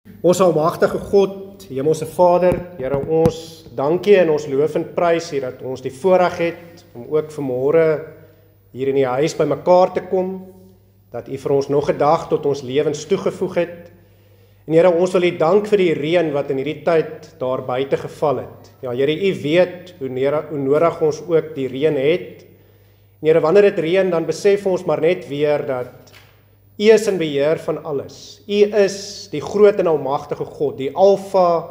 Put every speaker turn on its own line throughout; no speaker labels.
Ons almagtige God, Hemelse Vader, Here, ons dankie en ons loof en prys hier dat ons die voorreg het om ook vanmôre hier in die huis by mekaar te kom, dat U vir ons nog 'n dag tot ons lewens toegevoeg het. En Here, ons wil U dank vir die reën wat in hierdie tyd daar buite geval het. Ja, Here, U weet hoe nodig ons ook die reën het. En Here, wanneer dit reën, dan besef ons maar net weer dat U is in beheer van alles. U is die groot en almagtige God, die Alfa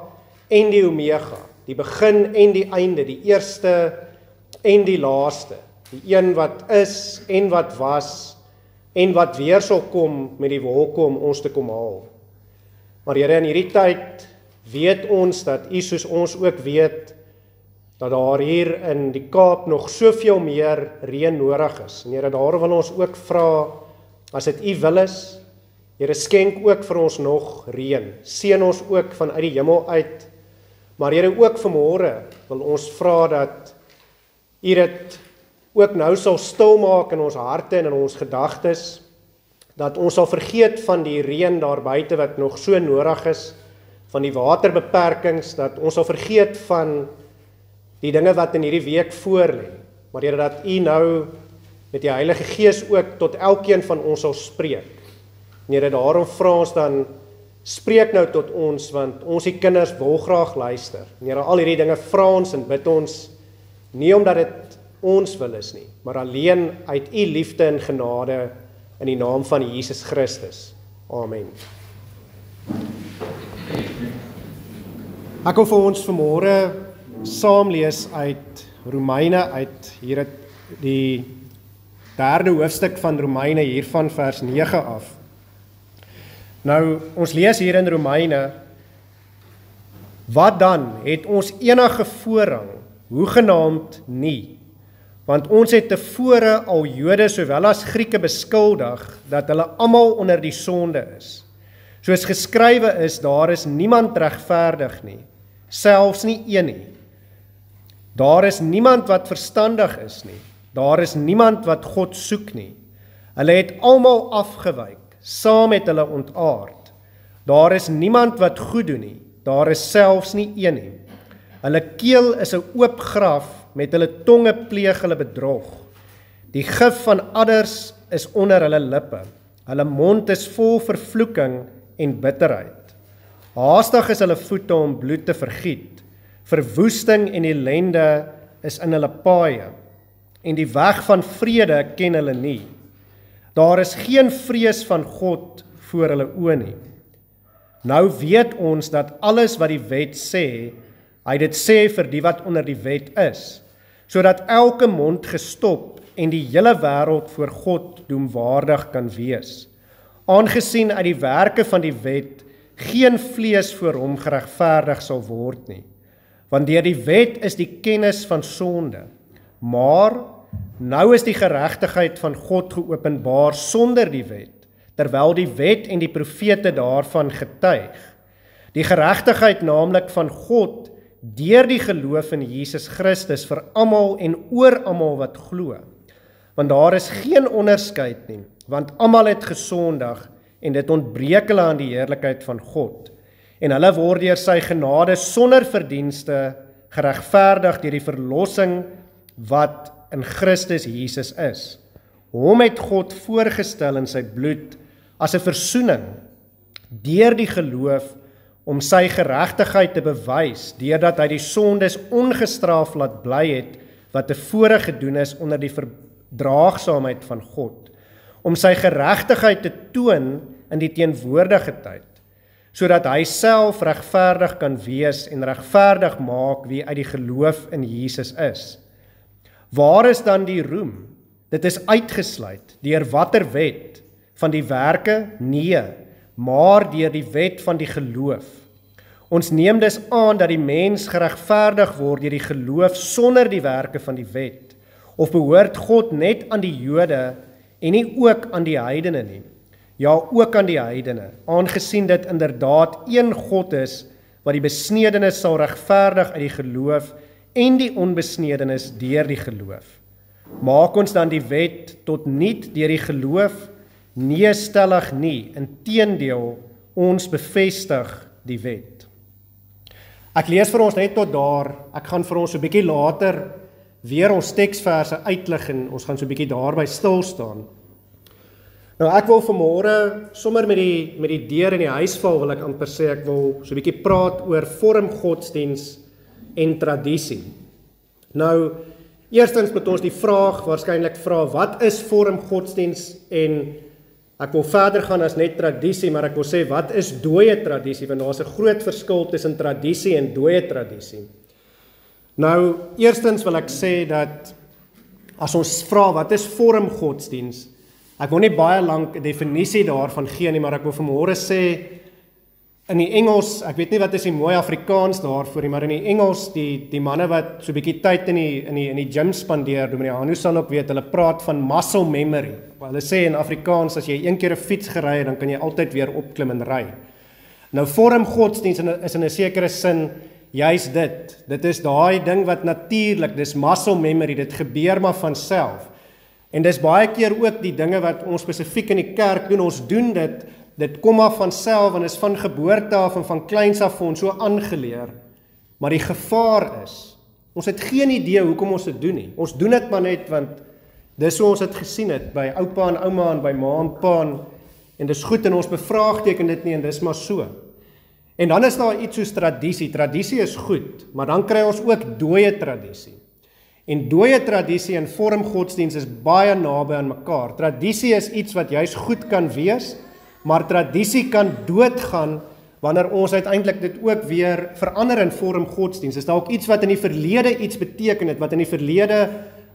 en die Omega, die begin en die einde, die eerste en die laaste, die een wat is en wat was en wat weer sal kom met die wolke om ons te kom haal. Maar Here, in hierdie tyd weet ons dat U soos ons ook weet, dat daar hier in die Kaap nog soveel meer reën nodig is. En Here, daar wil ons ook vra, as dit U wil is, Here, skenk ook vir ons nog reën. Seën ons ook vanuit die hemel uit. Maar Here, ook vanmôre wil ons vra dat U dit ook nou sal stil maak in ons harte en in ons gedagtes, dat ons sal vergeet van die reën daar buite wat nog so nodig is, van die waterbeperkings, dat ons sal vergeet van die dinge wat in hierdie week voor lê. Maar Here, dat U nou met die Heilige Gees ook tot elkeen van ons sal spreek. En Here, daarom vra ons dan, spreek nou tot ons, want ons die kinders wil graag luister. En Here, al hierdie dinge vra ons en bid ons, nie omdat dit ons wil is nie, maar alleen uit U liefde en genade in die naam van Jesus Christus. Amen. Ek wil vir ons vanmôre saam lees uit Romeine, uit hier die 3de hoofstuk van Romeine, hiervan vers 9 af. Nou, ons lees hier in Romeine, wat dan, het ons enige voorrang, hoegenaamd nie, want ons het tevore al Jode sowel as Grieke beskuldig, dat hulle almal onder die sonde is. Soos geskrywe is, daar is niemand regverdig nie, selfs nie een nie. Daar is niemand wat verstandig is nie, daar is niemand wat God soek nie. Hulle het almal afgewyk, saam het hulle ontaard. Daar is niemand wat goed doen nie, daar is selfs nie een nie. Hulle keel is 'n oop graf, met hulle tonge pleeg hulle bedrog. Die gif van adders is onder hulle lippe. Hulle mond is vol vervloeking en bitterheid. Haastig is hulle voete om bloed te vergiet. Verwoesting en ellende is in hulle paaie. En die weg van vrede ken hulle nie. Daar is geen vrees van God voor hulle oë nie. Nou weet ons dat alles wat die wet sê, hy dit sê vir die wat onder die wet is, sodat elke mond gestop en die hele wêreld voor God doemwaardig kan wees. Aangesien uit die werke van die wet geen vlees voor hom geregverdig sal word nie. Want deur die wet is die kennis van sonde. Maar nou is die geregtigheid van God geopenbaar sonder die wet, terwyl die wet en die profete daarvan getuig. Die geregtigheid naamlik van God deur die geloof in Jesus Christus vir almal en oor almal wat glo. Want daar is geen onderskeid nie, want almal het gesondig en dit ontbreek hulle aan die heerlikheid van God. En hulle word deur sy genade sonder verdienste geregverdig deur die verlossing wat in Christus Jesus is. Hom het God voorgestel in sy bloed as 'n versoening deur die geloof om sy geregtigheid te bewys, deurdat hy die sondes ongestraf laat bly het, wat tevore gedoen is onder die verdraagsaamheid van God, om sy geregtigheid te toon in die teenwoordige tyd, sodat hy self regverdig kan wees en regverdig maak wie uit die geloof in Jesus is. Waar is dan die roem? Dit is uitgesluit, deur watter wet? Van die werke? Nee, maar deur die wet van die geloof. Ons neem dus aan dat die mens geregverdig word deur die geloof sonder die werke van die wet. Of behoort God net aan die Jode en nie ook aan die heidene nie? Ja, ook aan die heidene, aangesien dit inderdaad een God is, wat die besnedenis sal regverdig uit die geloof en die onbesnedenis deur die geloof. Maak ons dan die wet tot niet deur die geloof? Nee, stellig nie. Inteendeel, ons bevestig die wet. Ek lees vir ons net tot daar, ek gaan vir ons so 'n bietjie later weer ons teksverse uitlig en ons gaan so 'n bietjie daarby stil staan. Nou ek wil vanmôre sommer met die deur in die huis val, wil ek amper sê, ek wil so 'n bietjie praat oor vormgodsdiens en tradisie. Nou, eerstens moet ons die vraag waarskynlik vra, wat is vormgodsdiens, en ek wil verder gaan as net tradisie, maar ek wil sê, wat is dooie tradisie, want daar is 'n groot verskil tussen tradisie en dooie tradisie. Nou, eerstens wil ek sê dat, as ons vra, wat is vormgodsdiens, ek wil nie baie lank 'n definisie daarvan gee nie, maar ek wil vanmôre sê, in die Engels, ek weet nie wat is die mooi Afrikaans daarvoor nie, maar in die Engels, die manne wat so 'n bietjie tyd in die gym spandeer, Dominee Hanu sal ook weet, hulle praat van muscle memory. Hulle sê in Afrikaans, as jy een keer 'n fiets gery het, dan kan jy altyd weer opklim en ry. Nou, vormgodsdiens is in 'n sekere sin juis dit. Dit is daai ding wat natuurlik, dis muscle memory, dit gebeur maar van self. En dis baie keer ook die dinge wat ons spesifiek in die kerk doen, ons doen dit kom maar van self, en is van geboorte af en van kleins af vir ons so aangeleer. Maar die gevaar is, ons het geen idee hoekom ons dit doen nie. Ons doen dit maar net, want dis hoe ons het gesien het, by oupa en ouma en by ma en pa, en dis goed, en ons bevraagteken dit nie, en dis maar so. En dan is daar iets soos tradisie. Tradisie is goed, maar dan kry ons ook dooie tradisie. En dooie tradisie en vormgodsdiens is baie naby aan mekaar. Tradisie is iets wat juis goed kan wees, maar tradisie kan doodgaan wanneer ons uiteindelik dit ook weer verander in vormgodsdiens. Is daar ook iets wat in die verlede iets beteken het, wat in die verlede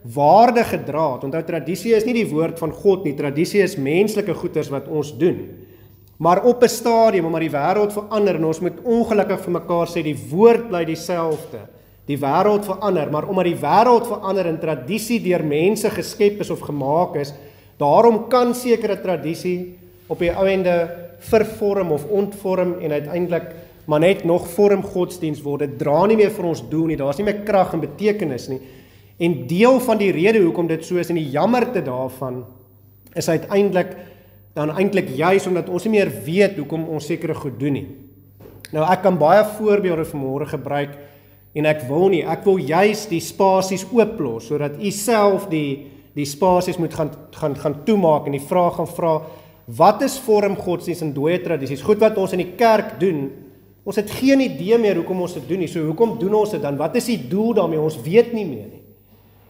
waarde gedra het. Onthou, tradisie is nie die woord van God nie, tradisie is menslike goeders wat ons doen. Maar op 'n stadium, omdat die wêreld verander, en ons moet ongelukkig vir mekaar sê, die woord bly dieselfde. Die wêreld verander, maar omdat die wêreld verander en tradisie deur mense geskep is of gemaak is, daarom kan sekere tradisie op die ou ende vervorm of ontvorm en uiteindelik maar net nog vormgodsdiens word. Dit dra nie meer vir ons doel nie, daar's nie meer krag en betekenis nie. En deel van die rede hoekom dit so is en die jammerte daarvan is uiteindelik dan eintlik juis omdat ons nie meer weet hoekom ons sekere goed doen nie. Nou ek kan baie voorbeelde vanmôre gebruik en ek wil juis die spasies ooplos sodat u self die spasies moet gaan toemaak en die vraag gaan vra, wat is vormgodsdiens en dooie tradisies? Goed wat ons in die kerk doen, ons het geen idee meer hoekom ons dit doen nie. So hoekom doen ons dit dan? Wat is die doel daarmee? Ons weet nie meer nie.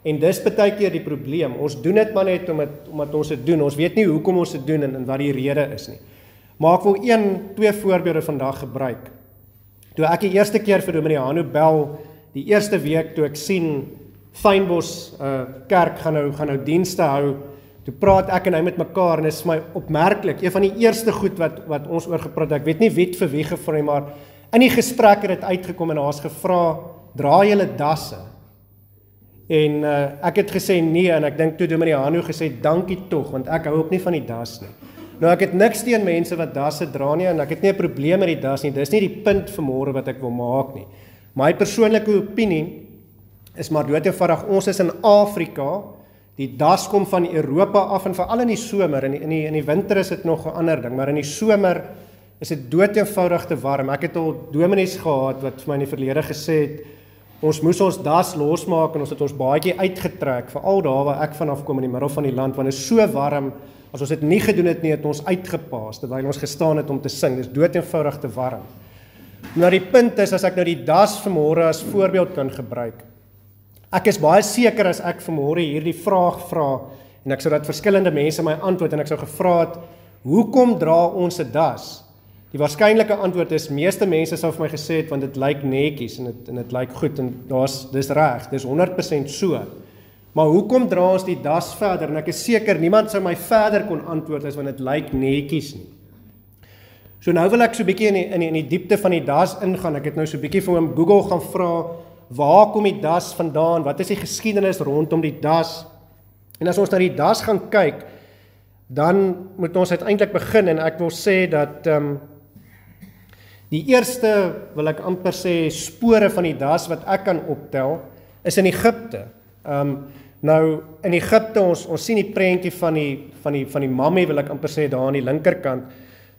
En dis baie keer die probleem. Ons doen dit maar net omdat ons dit doen. Ons weet nie hoekom ons dit doen en wat die rede is nie. Maar ek wil 2 voorbeelde vandag gebruik. Toe ek die eerste keer vir Dominee Hanu bel, die eerste week toe ek sien Fynbos kerk gaan nou dienste hou, toe praat ek en hy met mekaar en dit is my opmerklik. Een van die eerste goed wat ons oor gepraat het, ek weet nie wie vir wie gevra, maar in die gesprek het dit uitgekom en daar's gevra, dra julle dasse? En ek het gesê nee, en ek dink toe Dominee Hanu gesê dankie tog, want ek hou ook nie van die das nie. Nou ek het niks teen mense wat dasse dra nie, en ek het nie 'n probleem met die das nie, dis nie die punt vanmôre wat ek wil maak nie. My persoonlike opinie is maar doodeenvoudig, ons is in Afrika, die das kom van Europa af, en veral in die somer, in die winter is dit nog 'n ander ding, maar in die somer is dit doodeenvoudig te warm. Ek het al dominees gehad wat vir my in die verlede gesê het, ons moes ons das losmaak en ons het ons baadjie uitgetrek, veral daar waar ek vanaf kom in die middel van die land, want dit is so warm, as ons dit nie gedoen het nie, het ons uitgepaas, terwyl ons gestaan het om te sing, dit is doodeenvoudig te warm. Nou die punt is, as ek nou die das vanmôre as voorbeeld kan gebruik, ek is baie seker as ek vanmôre hierdie vraag vra, en ek sou dat verskillende mense my antwoord, en ek sou gevra het, hoekom dra ons 'n das? Die waarskynlike antwoord is, meeste mense sou vir my gesê het, want dit lyk netjies, en dit lyk goed, en dis reg, dis 100% so. Maar hoekom dra ons die das verder? En ek is seker, niemand sou my verder kon antwoord as want dit lyk netjies nie. So nou wil ek so 'n bietjie in die diepte van die das ingaan. Ek het nou so 'n bietjie vir hom Google gaan vra, waar kom die das vandaan? Wat is die geskiedenis rondom die das? En as ons na die das gaan kyk, dan moet ons uiteindelik begin, en ek wil sê dat die eerste, wil ek amper sê, spore van die das wat ek kan optel, is in Egipte. Nou, in Egipte, ons sien die prentjie van die mammie, wil ek amper sê, daar aan die linkerkant.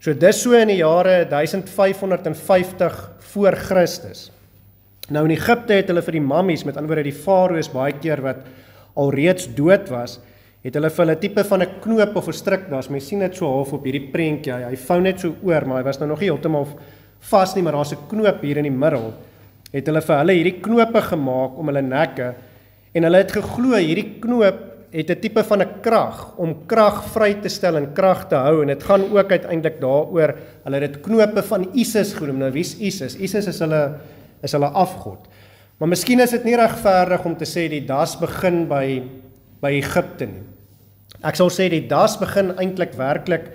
So dis so in die jare 1550 voor Christus. Nou in Egipte het hulle vir die mammies, met ander woorde die farao's baie keer wat alreeds dood was, het hulle vir hulle tipe van 'n knoop of 'n strikdas, mens sien dit so half op hierdie prentjie, hy vou net so oor, maar hy was nou nog nie heeltemal vas nie, maar daar's 'n knoop hier in die middel, het hulle vir hulle hierdie knope gemaak om hulle nekke, en hulle het geglo, hierdie knoop het 'n tipe van 'n krag, om krag vry te stel en krag te hou, en dit gaan ook uiteindelik daaroor, hulle het dit knope van Isis genoem. Nou wie is Isis? Isis is hulle afgod. Maar miskien is dit nie regverdig om te sê die das begin by Egipte nie. Ek sal sê die das begin eintlik werklik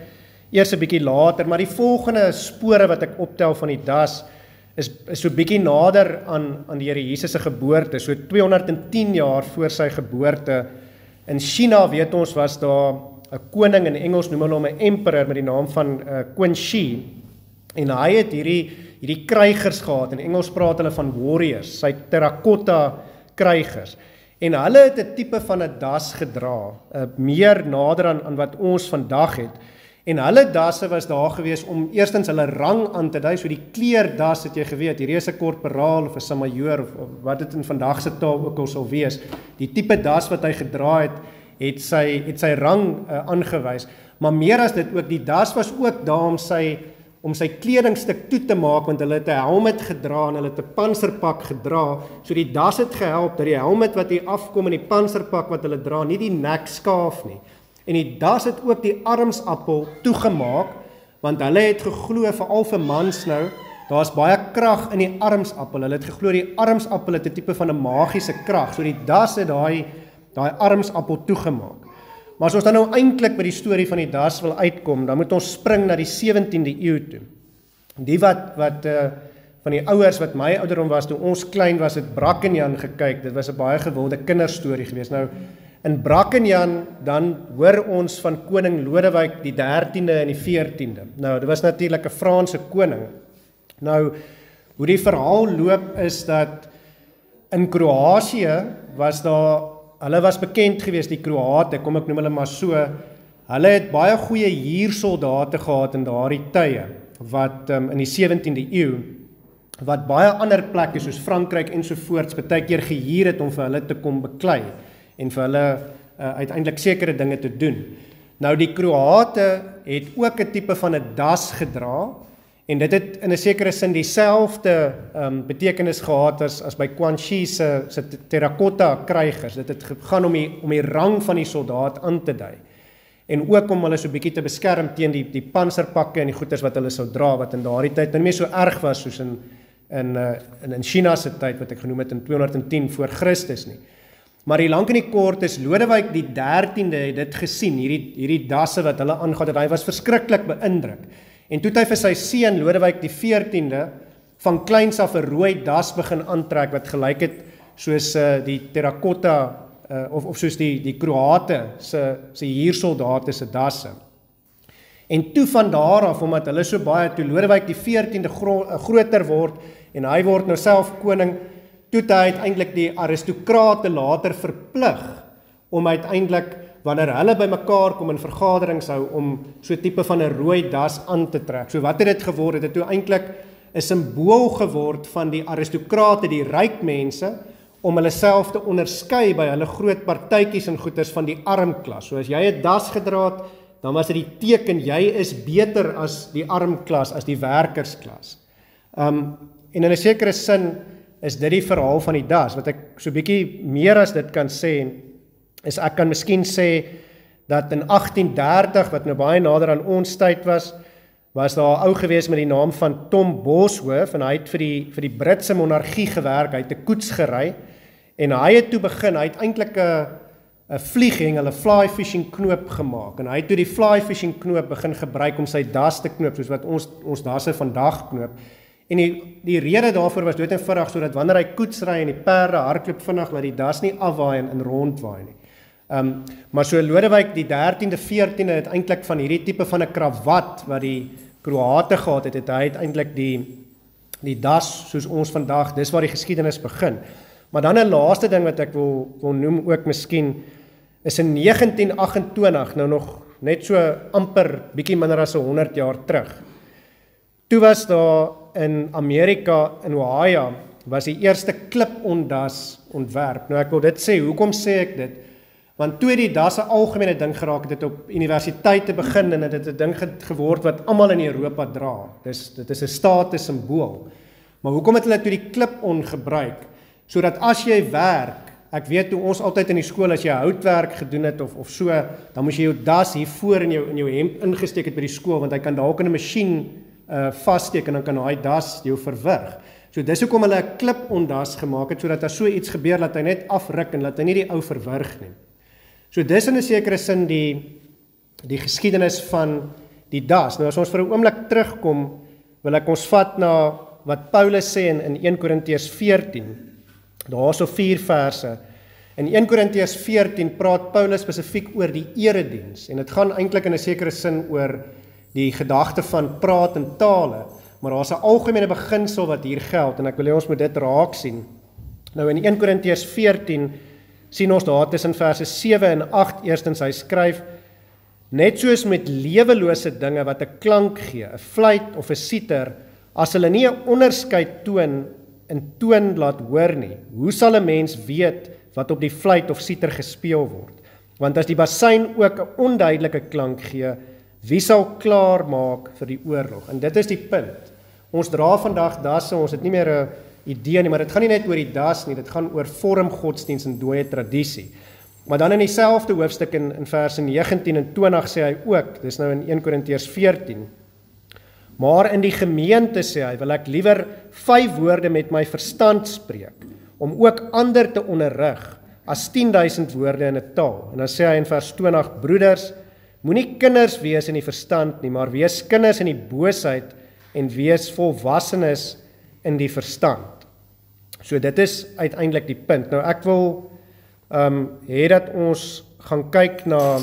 eers 'n bietjie later, maar die volgende spore wat ek optel van die das is so bietjie nader aan die Here Jesus se geboorte, so 210 jaar voor sy geboorte. In China, weet ons, was daar 'n koning, in Engels noem hulle hom 'n emperor met die naam van Qin Shi, en hy het hierdie krygers gehad, in Engels praat hulle van warriors, sy terracotta krygers, en hulle het 'n tipe van 'n das gedra, meer nader aan wat ons vandag het, en hulle dasse was daar gewees om eerstens hulle rang aan te dui, so die kleerdas het jy geweet, hierdie is 'n korporaal of 'n samajoor of wat dit in vandag se taal ook al sal wees, die tipe das wat hy gedra het sy rang aangewys, maar meer as dit ook, die das was ook daar om sy kledingstuk toe te maak, want hulle het 'n helmet gedra en hulle het 'n panserpak gedra, so die das het gehelp dat die helmet wat hier afkom en die panserpak wat hulle dra, nie die nek skaaf nie. En die das het ook die armsappel toegemaak, want hulle het geglo, veral vir mans nou, daar's baie krag in die armsappel. Hulle het geglo die armsappel het 'n tipe van 'n magiese krag, so die das het daai armsappel toegemaak. Maar as ons dan nou eintlik by die storie van die das wil uitkom, dan moet ons spring na die 17de eeu toe. Die wat van die ouers wat my ouderdom was, toe ons klein was, het Brackenjan gekyk. Dit was 'n baie gewilde kinderstorie geweest. Nou, in Brackenjan, dan hoor ons van koning Lodewijk die 13de en die 14de. Nou, dit was natuurlik 'n Franse koning. Nou, hoe die verhaal loop is dat in Kroatië hulle was bekend geweest, die Kroate, kom ek noem hulle maar so, hulle het baie goeie huursoldate gehad in daardie tye, wat in die 17de eeu, wat baie ander plekke soos Frankryk ensovoorts baie keer gehuur het om vir hulle te kom beklei en vir hulle uiteindelik sekere dinge te doen. Nou die Kroate het ook 'n tipe van 'n das gedra, en dit het in 'n sekere sin dieselfde betekenis gehad as by Qin Shi se terracotta krygers. Dit het gegaan om die rang van die soldaat aan te dui. En ook om hulle so 'n bietjie te beskerm teen die panserpakke en die goeders wat hulle sou dra, wat in daardie tyd nou nie meer so erg was soos in China se tyd wat ek genoem het in 210 voor Christus nie. Maar die lank en die kort is, Lodewijk die 13de het dit gesien, hierdie dasse wat hulle aangehad het, hy was verskriklik beïndruk. En toe het hy vir sy seun Lodewijk die 14de van kleins af 'n rooi das begin aantrek wat gelyk het soos die terracotta of soos die Kroate se huursoldate se dasse. En toe van daar af, omdat hulle so baie, toe Lodewijk die 14de groter word en hy word nou self koning, toe het hy uiteindelik die aristokrate later verplig om uiteindelik, wanneer hulle by mekaar kom in vergaderings hou, om so 'n tipe van 'n rooi das aan te trek. So wat het dit geword? Het toe eintlik 'n simbool geword van die aristokrate, die ryk mense, om hulle self te onderskei by hulle groot partytjies en goeders van die armklas. So as jy 'n das gedra het, dan was dit die teken, jy is beter as die armklas, as die werkersklas. En in 'n sekere sin is dit die verhaal van die das. Wat ek so bietjie meer as dit kan sê, is ek kan miskien sê dat in 1830, wat nou baie nader aan ons tyd was daar 'n ou gewees met die naam van Tom Boshoff, en hy het vir die Britse monargie gewerk, hy het 'n koets gery, en hy het toe begin, hy het eintlik 'n vlieghengel, 'n fly fishing knoop gemaak, en hy het toe die fly fishing knoop begin gebruik om sy das te knoop, soos wat ons dasse vandag knoop. En die rede daarvoor was dood eenvoudig, sodat wanneer hy koets ry en die perde hardloop vinnig, dat die das nie afwaai en rondwaai nie. Maar so Lodewijk die 13de, 14de het eintlik van hierdie tipe van 'n krawat wat die Kroate gehad het, hy het eintlik die das soos ons vandag, dis waar die geskiedenis begin. Maar dan 'n laaste ding wat ek wil noem ook miskien, is in 1928, nou net so amper bietjie minder as 100 jaar terug. Toe was daar in Amerika, in Ohio, was die eerste klipondas ontwerp. Nou ek wil dit sê, hoekom sê ek dit? Want toe die das 'n algemene ding geraak, dit op universiteite begin en dit het 'n ding geword wat almal in Europa dra. Dit is 'n status simbool. Maar hoekom het hulle toe die klip-on gebruik? Sodat as jy werk, ek weet toe ons altyd in die skool, as jy houtwerk gedoen het of so, dan moes jy jou das hier voor in jou hemp ingesteek het by die skool, want hy kan dalk in 'n masjien vassteek en dan kan daai das jou verwrig. So dis hoekom hulle 'n klip-ondas gemaak het, sodat as so iets gebeur, dat hy net afruk en laat hy nie die ou verwrig nie. So dis in 'n sekere sin die geskiedenis van die das. Nou as ons vir 'n oomblik terugkom, wil ek ons vat na wat Paulus sê in 1 Korintiërs 14. Daar so 4 verse. In 1 Korintiërs 14 praat Paulus spesifiek oor die erediens en dit gaan eintlik in 'n sekere sin oor die gedagte van praat en tale, maar daar's 'n algemene beginsel wat hier geld en ek wil hê ons moet dit raak sien. Nou in 1 Korintiërs 14 sien ons daar tussen verse 7 en 8 eerstens hy skryf: net soos met lewelose dinge wat 'n klank gee, 'n fluit of 'n siter, as hulle nie 'n onderskeid toon laat hoor nie, hoe sal 'n mens weet wat op die fluit of siter gespeel word? Want as die bassein ook 'n onduidelike klank gee, wie sal klaar maak vir die oorlog? En dit is die punt. Ons dra vandag dasse, ons het nie meer 'n idee nie, maar dit gaan nie net oor die das nie, dit gaan oor vormgodsdienst en dooie tradisie. Maar dan in dieselfde hoofstuk in verse 19 en 20 sê hy ook, dis nou in 1 Korintiërs 14, maar in die gemeente sê hy, wil ek liewer 5 woorde met my verstand spreek, om ook ander te onderrig, as 10.000 woorde in 'n taal. En dan sê hy in vers 20, broeders, moenie kinders wees in die verstand nie, maar wees kinders in die boosheid en wees volwassenes in die verstand. So dit is uiteindelik die punt. Nou ek wil hê dat ons gaan kyk na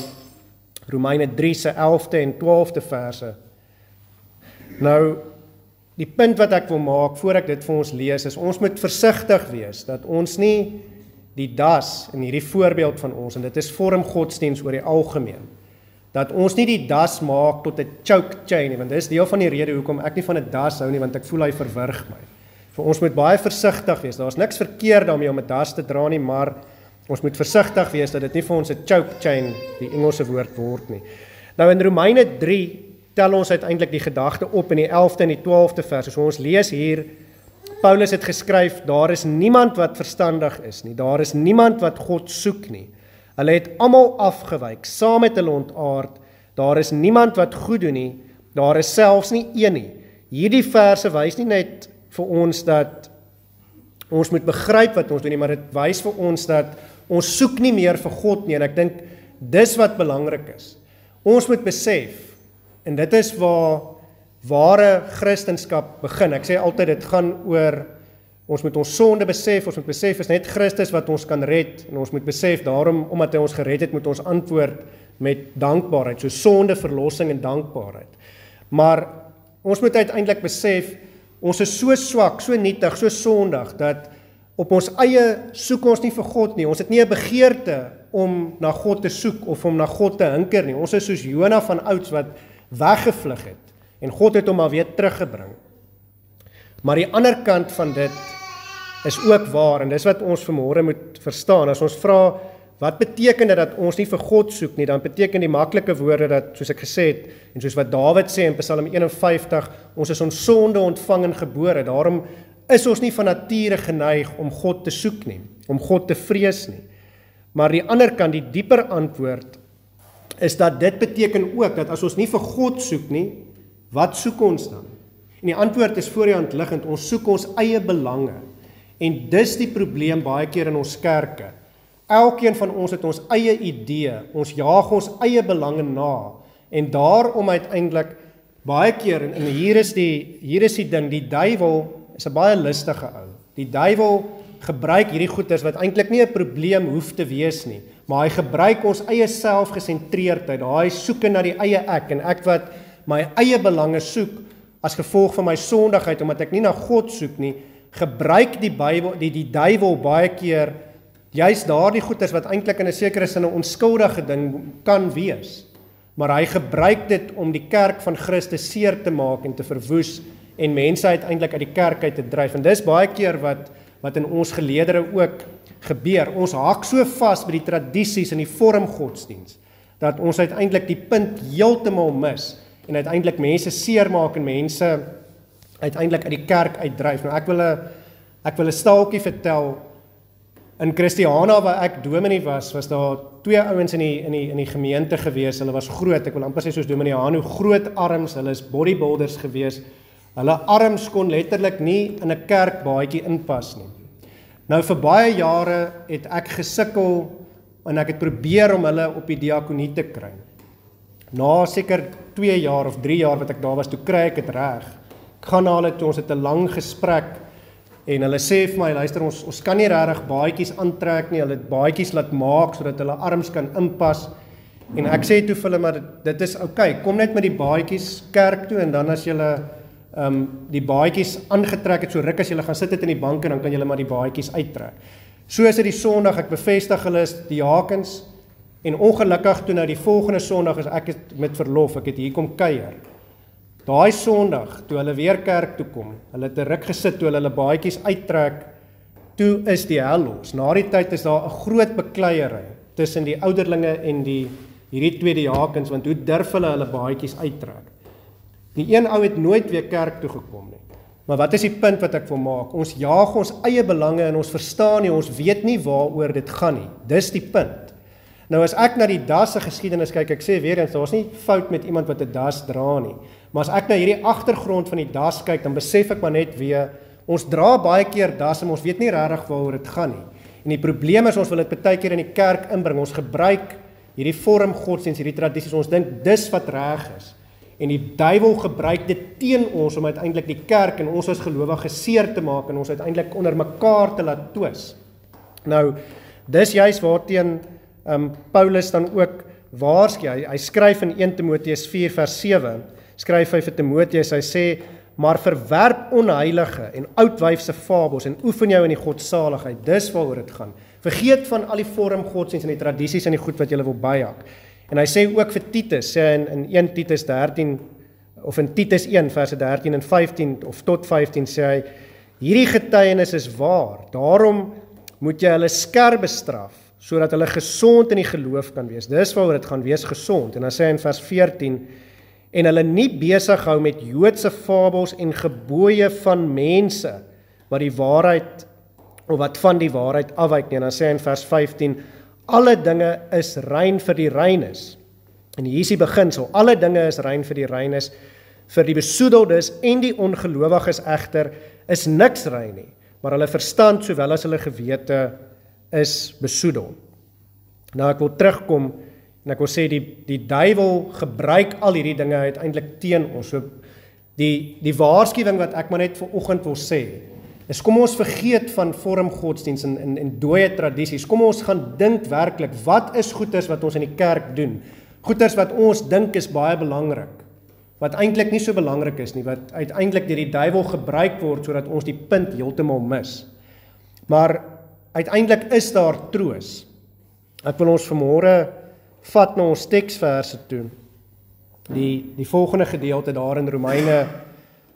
Romeine 3 se 11de en 12de verse. Nou die punt wat ek wil maak voor ek dit vir ons lees is ons moet versigtig wees dat ons nie die das in hierdie voorbeeld van ons, en dit is vormgodsdienst oor die algemeen, dat ons nie die das maak tot 'n choke chain nie, want dit is deel van die rede hoekom ek nie van 'n das hou nie, want ek voel hy verwrig my. So ons moet baie versigtig wees. Daar's niks verkeerd daarmee om 'n das te dra nie, maar ons moet versigtig wees dat dit nie vir ons 'n choke chain, die Engelse woord, word nie. Nou in Romeine 3 tel ons uiteindelik die gedagte op in die 11de en die 12de vers. So ons lees hier, Paulus het geskryf, daar is niemand wat verstandig is nie, daar is niemand wat God soek nie. Hulle het almal afgewyk, saam met hulle ontaard, daar is niemand wat goed doen nie, daar is selfs nie een nie. Hierdie verse wys nie net vir ons dat ons moet begryp wat ons doen nie, maar dit wys vir ons dat ons soek nie meer vir God nie, en ek dink dis wat belangrik is. Ons moet besef, en dit is waar ware Christenskap begin. Ek sê altyd, dit gaan oor, ons moet ons sonde besef, ons moet besef, is net Christus wat ons kan red, en ons moet besef, daarom, omdat hy ons gered het, moet ons antwoord met dankbaarheid, so sonde, verlossing en dankbaarheid. Maar ons moet uiteindelik besef, ons is so swak, so nietig, so sondig, dat op ons eie soek ons nie vir God nie, ons het nie 'n begeerte om na God te soek, of om na God te hinker nie, ons is soos Jona van ouds wat weggevlug het, en God het hom maar weer teruggebring. Maar die ander kant van dit is ook waar, en dis wat ons vanmôre moet verstaan. As ons vra, wat beteken dit dat ons nie vir God soek nie, dan beteken die maklike woorde dat, soos ek gesê het, en soos wat Dawid sê in Psalm 51, ons is ons sonde ontvang en gebore, daarom is ons nie van nature geneig om God te soek nie, om God te vrees nie. Maar die ander kant, die dieper antwoord, is dat dit beteken ook, dat as ons nie vir God soek nie, wat soek ons dan? En die antwoord is voor die hand liggend, ons soek ons eie belange. En dis die probleem baie keer in ons kerke. Elkeen van ons het ons eie idee, ons jaag ons eie belange na, en daarom uiteindelik, baie keer, en hier is die ding, die duiwel is 'n baie listige ou. Die duiwel gebruik hierdie goeders wat eintlik nie 'n probleem hoef te wees nie, maar hy gebruik ons eie selfgesentreerdheid, daai soeke na die eie ek, en ek wat my eie belange soek, as gevolg van my sondigheid, omdat ek nie na God soek nie, gebruik die duiwel baie keer, juist daardie goeders wat eintlik in 'n sekere sin 'n onskuldige ding kan wees, maar hy gebruik dit om die kerk van Christus seer te maak en te verwoes en mense uiteindelik uit die kerk uit te dryf. En dis baie keer wat in ons geleedere ook gebeur. Ons haak so vas by die tradisies en die vorm godsdiens, dat ons uiteindelik die punt heeltemal mis en uiteindelik mense seermaak en mense uiteindelik uit die kerk uitdryf. Nou ek wil 'n staaltjie vertel. In Christiana waar ek dominee was daar twee ouens in die gemeente gewees. Hulle was groot, ek wil amper sê soos dominee Hanu, groot arms, hulle is bodybuilders gewees. Hulle arms kon letterlik nie in 'n kerkbaadjie inpas nie. Nou vir baie jare het ek gesukkel en ek het probeer om hulle op die diakonie te kry. Na seker 2 jaar of 3 jaar wat ek daar was, toe kry ek dit reg. Ek gaan na hulle toe, ons het 'n lang gesprek en hulle sê vir my, luister, ons kan nie regtig baadjies aantrek nie, hulle het baadjies laat maak sodat hulle arms kan inpas. En ek sê toe vir hulle, maar dit is oukei, kom net met die baadjies kerk toe en dan as julle die baadjies aangetrek het, so ruk as julle gaan sit het in die bank en dan kan julle maar die baadjies uittrek. So is dit die Sondag, ek bevestig hulle is diakens en ongelukkig toe nou die volgende Sondag is ek met verlof, ek het hier kom kuier. Daai Sondag, toe hulle weer kerk toe kom, hulle het 'n ruk gesit toe hulle baadjies uittrek, toe is die hel los. Na die tyd is daar 'n groot bekleierery tussen die ouderlinge en hierdie twee diakens, want hoe durf hulle baadjies uittrek? Die een ou het nooit weer kerk toe gekom nie. Maar wat is die punt wat ek wil maak? Ons jaag ons eie belange en ons verstaan nie, ons weet nie waaroor dit gaan nie. Dis die punt. Nou as ek na die das se geskiedenis kyk, ek sê weer eens, daar's nie fout met iemand wat 'n das dra nie. Maar as ek na hierdie agtergrond van die das kyk, dan besef ek maar net weer, ons dra baie keer das en ons weet nie regtig waaroor dit gaan nie. En die probleem is, ons wil dit baie keer in die kerk inbring. Ons gebruik hierdie vorm godsdiens, hierdie tradisies, ons dink dis wat reg is. En die duiwel gebruik dit teen ons om uiteindelik die kerk en ons as gelowiges seer te maak en ons uiteindelik onder mekaar te laat twis. Nou, dis juist waarteen Paulus dan ook waarsku. Hy skryf in 1 Timoteus 4 vers 7, skryf hy vir Timoteus, hy sê, maar verwerp onheilige en oudwyfse fabels en oefen jou in die godsaligheid. Dis waaroor dit gaan. Vergeet van al die vorm godsdiens en die tradisies en die goed wat jy wil byhak. En hy sê ook vir Titus, sê in 1 Titus 13, of in Titus 1 verse 13 en 15 of tot 15 sê hy, hierdie getuienis is waar, daarom moet jy hulle skerp bestraf, sodat hulle gesond in die geloof kan wees. Dis waaroor dit gaan, wees gesond. En dan sê hy in vers 14, en hulle nie besig hou met Joodse fabels en gebooie van mense, wat die waarheid, of wat van die waarheid afwyk nie. En dan sê hy in vers 15, alle dinge is rein vir die reines. En hier is die beginsel, alle dinge is rein vir die reines, vir die besoedeldes en die ongelowiges egter is niks rein nie, maar hulle verstand sowel as hulle gewete is besoedel. Nou ek wil terugkom en ek wil sê die duiwel gebruik al hierdie dinge uiteindelik teen ons. So die waarskuwing wat ek maar net vanoggend wil sê, is kom ons vergeet van vorm godsdiens en dooie tradisies. Kom ons gaan dink werklik, wat is goeders wat ons in die kerk doen? Goeders wat ons dink is baie belangrik, wat eintlik nie so belangrik is nie, wat uiteindelik deur die duiwel gebruik word sodat ons die punt heeltemal mis. Maar uiteindelik is daar troos. Ek wil ons vanmôre vat na ons teksverse toe. Die volgende gedeelte daar in Romeine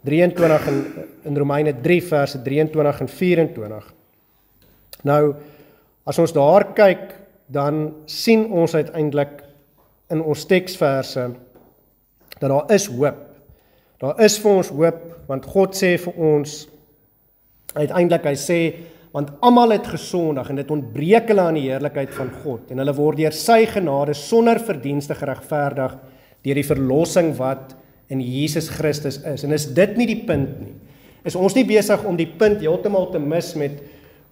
23 en in Romeine 3 verse 23 en 24. Nou, as ons daar kyk, dan sien ons uiteindelik in ons teksverse dat daar is hoop. Daar is vir ons hoop, want God sê vir ons uiteindelik, hy sê, want almal het gesondig en dit ontbreek hulle aan die heerlikheid van God en hulle word deur sy genade sonder verdienste geregverdig deur die verlossing wat in Jesus Christus is. En is dit nie die punt nie? Is ons nie besig om die punt heeltemal te mis met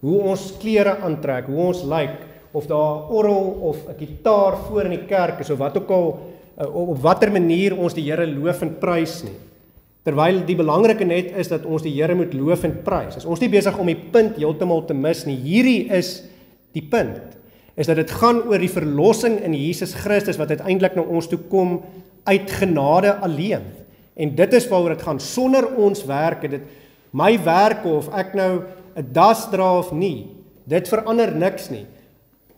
hoe ons klere aantrek, hoe ons lyk, of daar 'n orgel of 'n gitaar voor in die kerk is, of wat ook al, op watter manier ons die Here loof en prys nie. Terwyl die belangrike net is dat ons die Here moet loof en prys. Is ons nie besig om die punt heeltemal te mis nie. Hierdie is die punt. Is dat dit gaan oor die verlossing in Jesus Christus wat uiteindelik na ons toe kom uit genade alleen. En dit is waaroor dit gaan. Sonder ons werke, dit my werke of ek nou 'n das dra of nie, dit verander niks nie.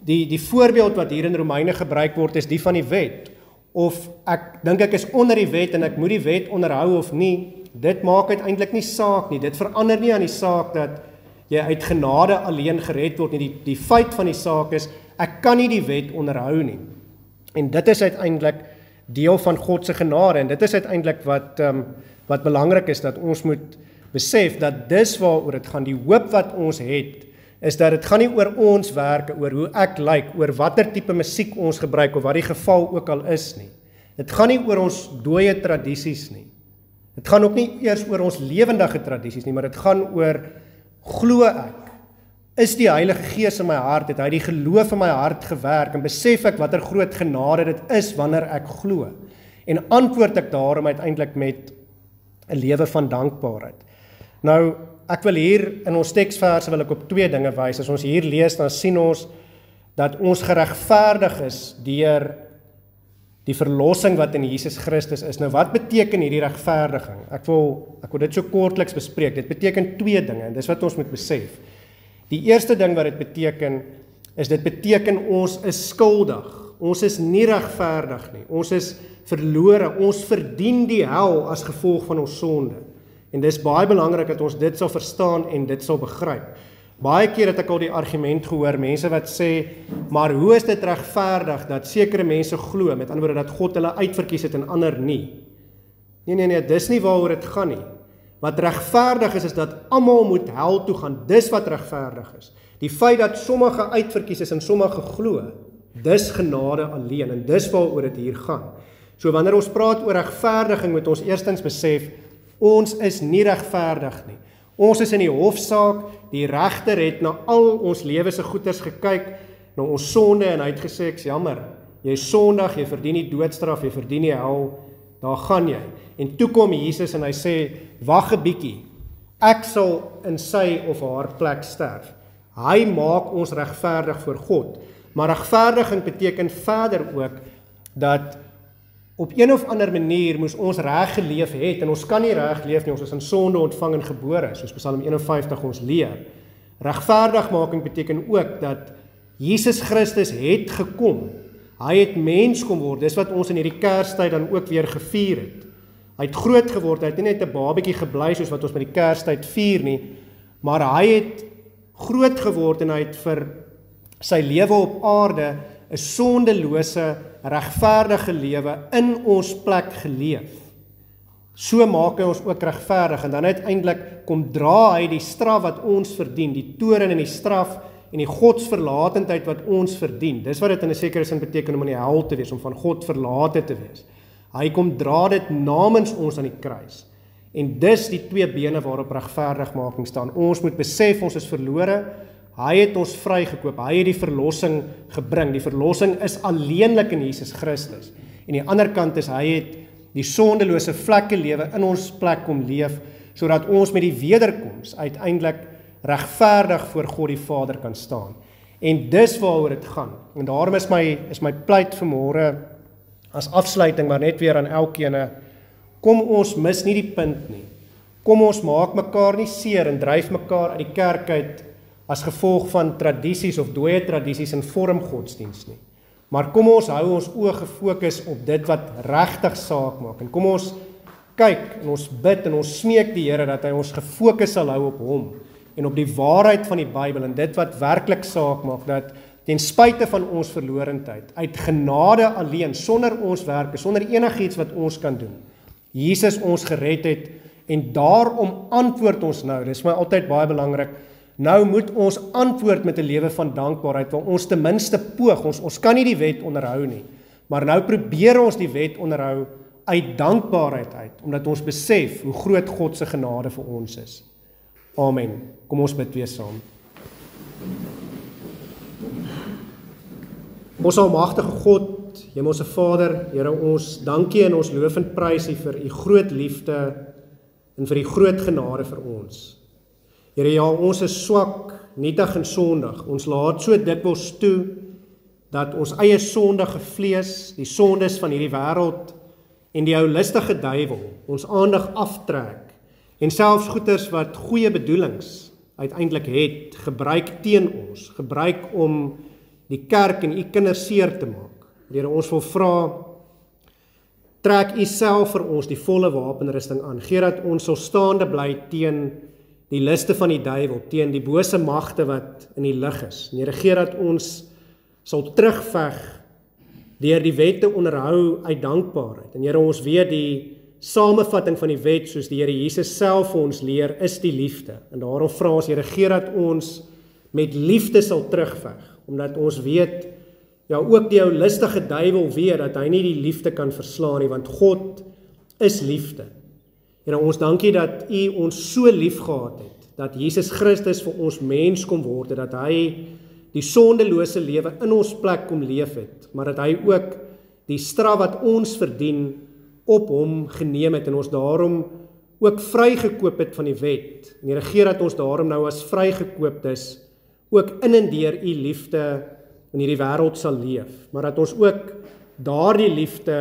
Die voorbeeld wat hier in Romeine gebruik word is die van die wet. of ek dink ek is onder die wet en ek moet die wet onderhou of nie, dit maak uiteindelik nie saak nie. Dit verander nie aan die saak dat jy uit genade alleen gered word nie. Die feit van die saak is, ek kan nie die wet onderhou nie. En dit is uiteindelik deel van God se genade, en dit is uiteindelik wat belangrik is, dat ons moet besef, dat dis waaroor dit gaan, die hoop wat ons het, is dat dit gaan nie oor ons werke, oor hoe ek lyk, oor watter tipe musiek ons gebruik, of wat die geval ook al is nie. Dit gaan nie oor ons dooie tradisies nie. Dit gaan ook nie eers oor ons lewendige tradisies nie, maar dit gaan oor, glo ek, is die Heilige Gees in my hart, het hy die geloof in my hart gewerk, en besef ek watter groot genade dit is wanneer ek glo, en antwoord ek daarom uiteindelik met 'n lewe van dankbaarheid. Nou, ek wil hier in ons teksverse wil ek op 2 dinge wys. As ons hier lees, dan sien ons dat ons geregverdig is deur die verlossing wat in Jesus Christus is. Nou, wat beteken hierdie regverdiging? Ek wil dit so kortliks bespreek. Dit beteken 2 dinge, en dis wat ons moet besef. Die eerste ding wat dit beteken ons is skuldig. Ons is nie regverdig nie. Ons is verlore. Ons verdien die hel as gevolg van ons sonde. En dis baie belangrik dat ons dit sal verstaan en dit sal begryp. Baie keer het ek al die argument gehoor, mense wat sê, maar hoe is dit regverdig dat sekere mense glo, met ander woorde dat God hulle uitverkies het en ander nie? Nee, dis nie waaroor dit gaan nie. Wat regverdig is dat almal moet hel toe gaan, dis wat regverdig is. Die feit dat sommige uitverkies is en sommige glo, dis genade alleen, en dis waaroor dit hier gaan. So wanneer ons praat oor regverdiging, moet ons eerstens besef, ons is nie regverdig nie. Ons is in die hofsaak, die regter het na al ons lewe se goeders gekyk, na ons sonde, en hy het gesê, ek's jammer, jy is sondig, jy verdien die doodstraf, jy verdien die hel, daar gaan jy. En toe kom Jesus en hy sê, wag 'n bietjie, ek sal in sy of haar plek sterf. Hy maak ons regverdig voor God. Maar regverdiging beteken verder ook, dat op een of ander manier moes ons reg geleef het, en ons kan nie reg leef nie, ons is in sonde ontvang en gebore, soos Psalm 51 ons leer. Regverdigmaking beteken ook dat Jesus Christus het gekom, hy het mens kom word, dis wat ons in hierdie Kerstyd dan ook weer gevier het. Hy het groot geword, hy het nie net 'n babatjie gebly soos wat ons met die Kerstyd vier nie, maar hy het groot geword en hy het vir sy lewe op aarde 'n sondelose, regverdige lewe in ons plek geleef. So maak hy ons ook regverdig, en dan uiteindelik kom dra hy die straf wat ons verdien, die toorn en die straf en die godsverlatendheid wat ons verdien. Dis wat dit in 'n sekere sin beteken om in die hel te wees, om van God verlate te wees. Hy kom dra dit namens ons aan die kruis. En dis die 2 bene waarop regverdigmaking staan. Ons moet besef ons is verlore. Hy het ons vrygekoop, hy het die verlossing gebring. Die verlossing is alleenlik in Jesus Christus. En die ander kant is, hy het die sondelose vlekke lewe in ons plek kom leef, sodat ons met die wederkoms uiteindelik regverdig voor God die Vader kan staan. En dis waaroor dit gaan. En daarom is my pleit vanmôre as afsluiting, maar net weer aan elkeen, kom ons mis nie die punt nie. Kom ons maak mekaar nie seer en dryf mekaar uit die kerk uit as gevolg van tradisies of dooie tradisies en vormgodsdienst nie. Maar kom ons hou ons oë gefokus op dit wat regtig saak maak. En kom ons kyk en ons bid en ons smeek die Here dat hy ons gefokus sal hou op hom en op die waarheid van die Bybel en dit wat werklik saak maak, dat ten spyte van ons verlorendheid, uit genade alleen, sonder ons werke, sonder enigiets wat ons kan doen, Jesus ons gered het, en daarom antwoord ons nou, dis my altyd baie belangrik, nou moet ons antwoord met 'n lewe van dankbaarheid, waar ons ten minste poog, ons kan nie die wet onderhou nie, maar nou probeer ons die wet onderhou uit dankbaarheid uit, omdat ons besef hoe groot God se genade vir ons is. Amen. Kom ons bid weer saam. Ons almagtige God, Hemelse Vader, Here, ons dankie en ons loof en prys U vir U groot liefde en vir U groot genade vir ons. Here, ja, ons is swak, nietig en sondig. Ons laat so dikwels toe dat ons eie sondige vlees, die sondes van hierdie wêreld en die ou listige duiwel ons aandag aftrek en selfs goeters wat goeie bedoelings uiteindelik het, gebruik teen ons, gebruik om die kerk en U kinders seer te maak. Here, ons wil vra trek U self vir ons die volle wapenrusting aan. Gee dat ons sal staande bly teen die liste van die duiwel, teen die bose magte wat in die lig is. En Here, gee dat ons sal terugveg deur die wet te onderhou uit dankbaarheid. En Here, ons weet die samevatting van die wet, soos die Here Jesus self vir ons leer, is die liefde. En daarom vra ons, Here, gee dat ons met liefde sal terugveg, omdat ons weet, ja, ook die ou listige duiwel weet dat hy nie die liefde kan verslaan nie, want God is liefde. Here, ons dankie dat U ons so lief gehad het, dat Jesus Christus vir ons mens kom word, dat hy die sondelose lewe in ons plek kom leef het, maar dat hy ook die straf wat ons verdien op hom geneem het en ons daarom ook vrygekoop het van die wet. En Here, gee dat ons daarom nou as vrygekooptes ook in en deur U liefde in hierdie wêreld sal leef, maar dat ons ook daardie liefde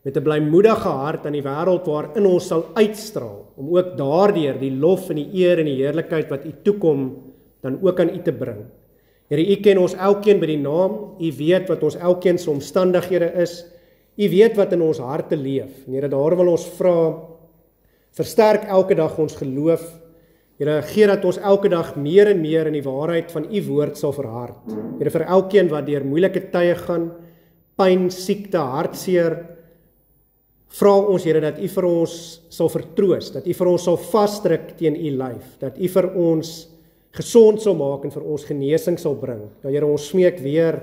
met 'n blymoedige hart aan die wêreld waarin ons sal uitstraal, om ook daardeur die lof en die eer en die heerlikheid wat U toekom, dan ook aan U te bring. Here, U ken ons elkeen by die naam, U weet wat ons elkeen se omstandighede is, U weet wat in ons harte leef. En Here, daar wil ons vra, versterk elke dag ons geloof. Here, gee dat ons elke dag meer en meer in die waarheid van U woord sal verhard. Here, vir elkeen wat deur moeilike tye gaan, pyn, siekte, hartseer, vra ons, Here, dat U vir ons sal vertroos, dat U vir ons sal vasdruk teen U lyf, dat U vir ons gesond sal maak en vir ons genesing sal bring. Ja, Here, ons smeek weer,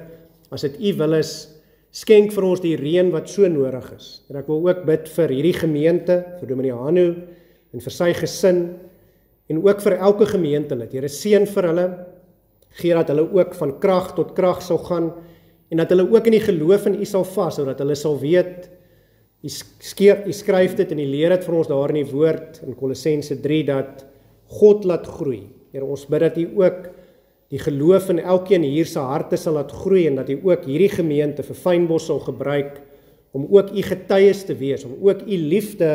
as dit U wil is, skenk vir ons die reën wat so nodig is. En ek wil ook bid vir hierdie gemeente, vir Dominee Hanu en vir sy gesin, en ook vir elke gemeentelid. Here, seën vir hulle, gee dat hulle ook van krag tot krag sal gaan, en dat hulle ook in die geloof in U sal vashou, dat hulle sal weet, U skryf dit en U leer dit vir ons daar in die woord, in Kolossense 3, dat God laat groei. Here, ons bid dat U ook die geloof in elkeen hier se harte sal laat groei, en dat U ook hierdie gemeente vir Fynbos sal gebruik, om ook U getuies te wees, om ook U liefde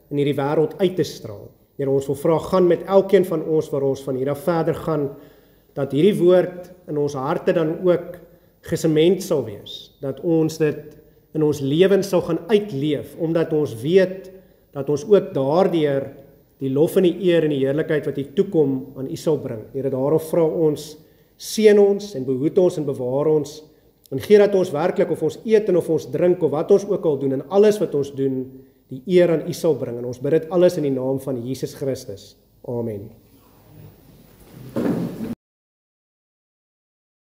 in hierdie wêreld uit te straal. Here, ons wil vra, gaan met elkeen van ons waar ons van hier af verder gaan, dat hierdie woord in ons harte dan ook gesement sal wees, dat ons dit in ons lewens sal gaan uitleef, omdat ons weet dat ons ook daardeur die lof en die eer en die heerlikheid wat U toekom aan U sal bring. Here, daarom vra ons, seën ons en behoed ons en bewaar ons, en gee dat ons werklik, of ons eet en of ons drink, of wat ons ook al doen, en alles wat ons doen, die eer aan U sal bring. En ons bid dit alles in die naam van Jesus Christus. Amen.